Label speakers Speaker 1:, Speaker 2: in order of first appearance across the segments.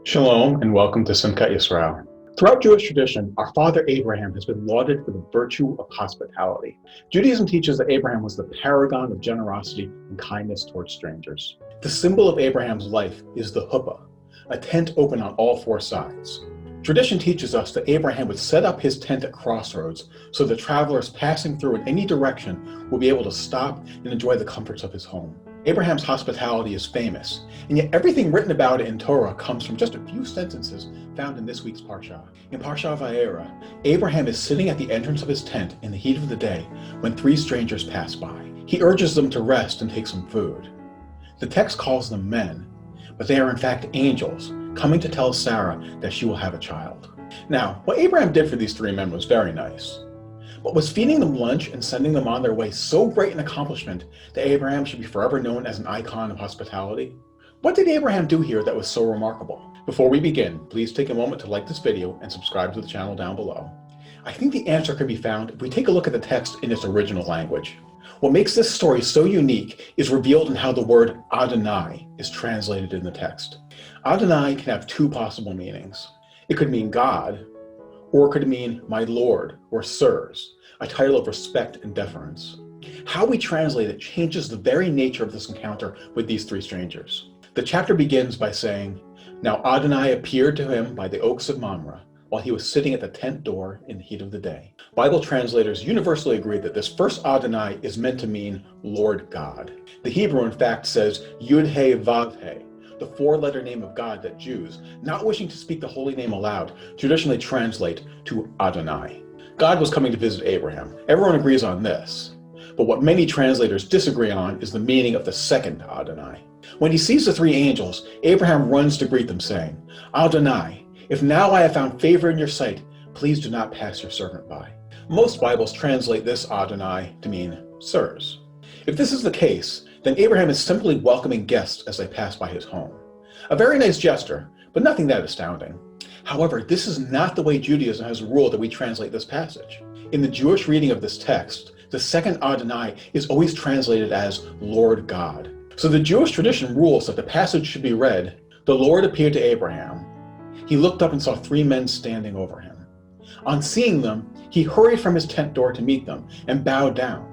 Speaker 1: Shalom and welcome to Simchat Yisrael. Throughout Jewish tradition, our father Abraham has been lauded for the virtue of hospitality. Judaism teaches that Abraham was the paragon of generosity and kindness towards strangers. The symbol of Abraham's life is the huppah, a tent open on all four sides. Tradition teaches us that Abraham would set up his tent at crossroads so the travelers passing through in any direction will be able to stop and enjoy the comforts of his home. Abraham's hospitality is famous, and yet everything written about it in Torah comes from just a few sentences found in this week's Parashat. In Parashat Vayera, Abraham is sitting at the entrance of his tent in the heat of the day when three strangers pass by. He urges them to rest and take some food. The text calls them men, but they are in fact angels, coming to tell Sarah that she will have a child. Now, what Abraham did for these three men was very nice. But was feeding them lunch and sending them on their way so great an accomplishment that Abraham should be forever known as an icon of hospitality? What did Abraham do here that was so remarkable? Before we begin, please take a moment to like this video and subscribe to the channel down below. I think the answer can be found if we take a look at the text in its original language. What makes this story so unique is revealed in how the word Adonai is translated in the text. Adonai can have two possible meanings. It could mean God, or it could mean my Lord or Sirs, a title of respect and deference. How we translate it changes the very nature of this encounter with these three strangers. The chapter begins by saying, "Now Adonai appeared to him by the oaks of Mamre, while he was sitting at the tent door in the heat of the day." Bible translators universally agree that this first Adonai is meant to mean Lord God. The Hebrew in fact says Yud-He Vav-He, the four-letter name of God that Jews, not wishing to speak the holy name aloud, traditionally translate to Adonai. God was coming to visit Abraham. Everyone agrees on this. But what many translators disagree on is the meaning of the second Adonai. When he sees the three angels, Abraham runs to greet them, saying, "Adonai, if now I have found favor in your sight, please do not pass your servant by." Most Bibles translate this Adonai to mean sirs. If this is the case, then Abraham is simply welcoming guests as they pass by his home. A very nice gesture, but nothing that astounding. However, this is not the way Judaism has ruled that we translate this passage. In the Jewish reading of this text, the second Adonai is always translated as Lord God. So the Jewish tradition rules that the passage should be read, "The Lord appeared to Abraham. He looked up and saw three men standing over him. On seeing them, he hurried from his tent door to meet them and bowed down.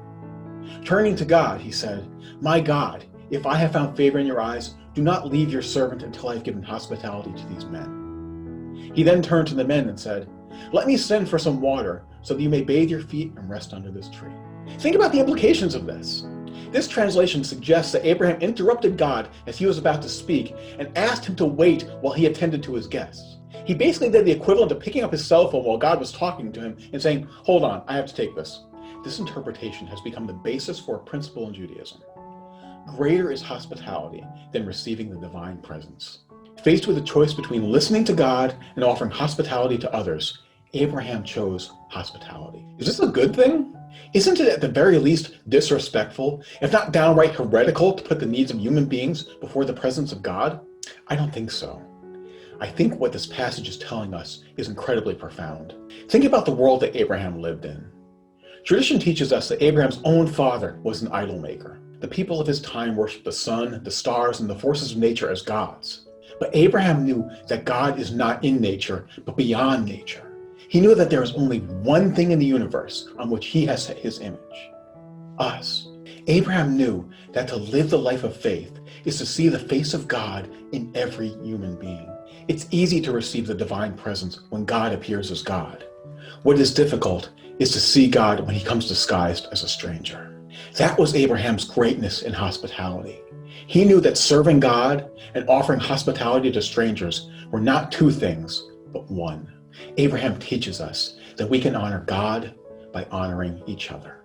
Speaker 1: Turning to God, he said, 'My God, if I have found favor in your eyes, do not leave your servant until I have given hospitality to these men.' He then turned to the men and said, 'Let me send for some water so that you may bathe your feet and rest under this tree.'" Think about the implications of this. This translation suggests that Abraham interrupted God as he was about to speak and asked him to wait while he attended to his guests. He basically did the equivalent of picking up his cell phone while God was talking to him and saying, "Hold on, I have to take this." This interpretation has become the basis for a principle in Judaism. Greater is hospitality than receiving the divine presence. Faced with a choice between listening to God and offering hospitality to others, Abraham chose hospitality. Is this a good thing? Isn't it at the very least disrespectful, if not downright heretical, to put the needs of human beings before the presence of God? I don't think so. I think what this passage is telling us is incredibly profound. Think about the world that Abraham lived in. Tradition teaches us that Abraham's own father was an idol maker. The people of his time worshiped the sun, the stars, and the forces of nature as gods. But Abraham knew that God is not in nature, but beyond nature. He knew that there is only one thing in the universe on which he has set his image: us. Abraham knew that to live the life of faith is to see the face of God in every human being. It's easy to receive the divine presence when God appears as God. What is difficult is to see God when he comes disguised as a stranger. That was Abraham's greatness in hospitality. He knew that serving God and offering hospitality to strangers were not two things, but one. Abraham teaches us that we can honor God by honoring each other.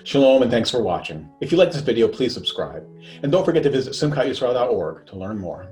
Speaker 1: Shalom and thanks for watching. If you like this video, please subscribe. And don't forget to visit simchatyisrael.org to learn more.